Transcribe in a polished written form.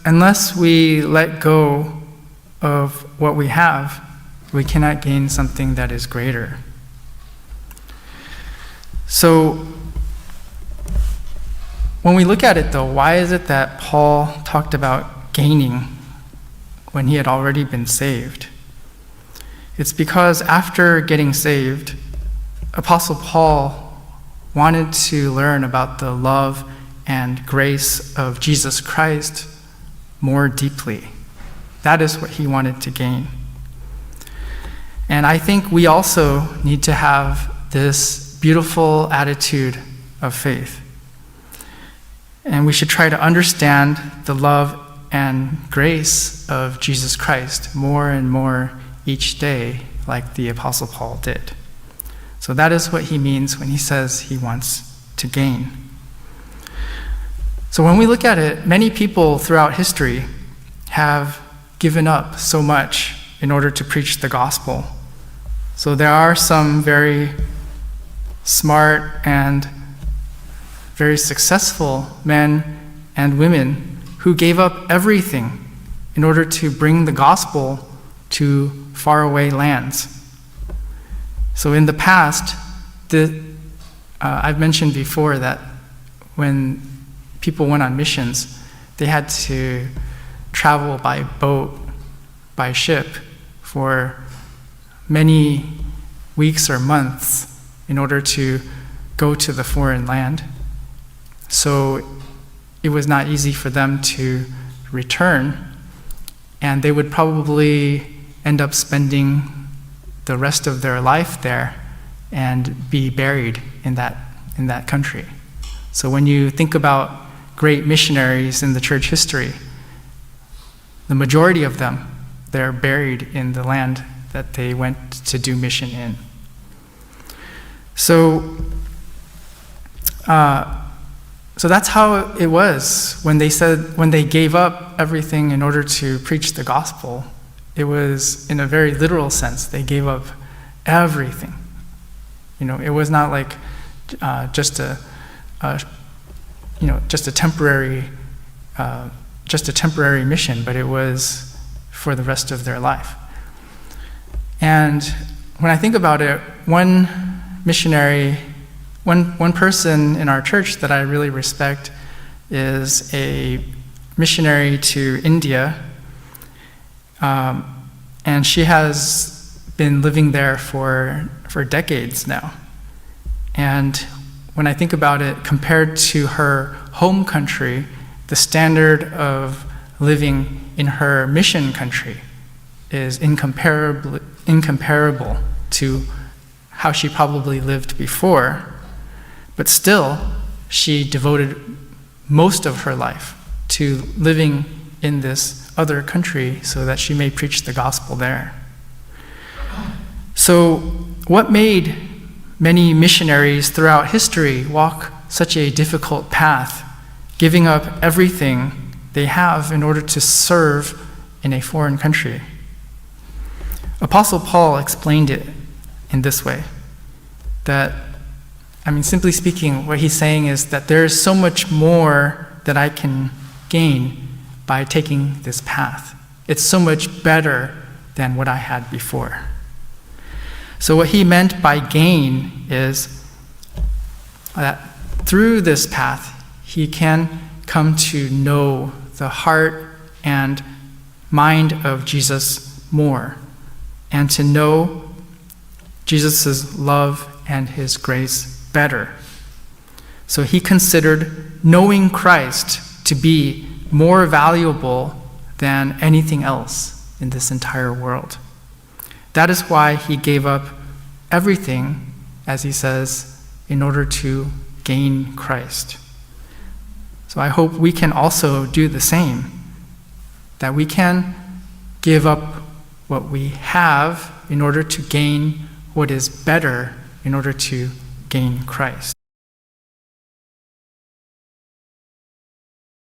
unless we let go of what we have, we cannot gain something that is greater. So, when we look at it though, why is it that Paul talked about gaining when he had already been saved? It's because after getting saved, Apostle Paul wanted to learn about the love and grace of Jesus Christ more deeply. That is what he wanted to gain. And I think we also need to have this beautiful attitude of faith. And we should try to understand the love and grace of Jesus Christ more and more each day, like the Apostle Paul did. So that is what he means when he says he wants to gain. So when we look at it, many people throughout history have given up so much in order to preach the gospel. So there are some very smart and very successful men and women who gave up everything in order to bring the gospel to faraway lands. So in the past, I've mentioned before that when people went on missions, they had to travel by boat, by ship, for many weeks or months in order to go to the foreign land. So it was not easy for them to return, and they would probably end up spending the rest of their life there and be buried in that country. So when you think about great missionaries in the church history, the majority of them, they're buried in the land that they went to do mission in. So that's how it was when they gave up everything in order to preach the gospel. It was in a very literal sense. They gave up everything. It was not like just a temporary mission, but it was for the rest of their life. And when I think about it, one person in our church that I really respect is a missionary to India, and she has been living there for decades now. And when I think about it, compared to her home country, the standard of living in her mission country is incomparable to how she probably lived before. But still, she devoted most of her life to living in this other country so that she may preach the gospel there. So, what made many missionaries throughout history walk such a difficult path, giving up everything they have in order to serve in a foreign country? Apostle Paul explained it in this way, simply speaking, what he's saying is that there is so much more that I can gain by taking this path. It's so much better than what I had before. So what he meant by gain is that through this path, he can come to know the heart and mind of Jesus more, and to know Jesus' love and his grace better. So he considered knowing Christ to be more valuable than anything else in this entire world. That is why he gave up everything, as he says, in order to gain Christ. So I hope we can also do the same, that we can give up what we have in order to gain what is better, in order to gain Christ.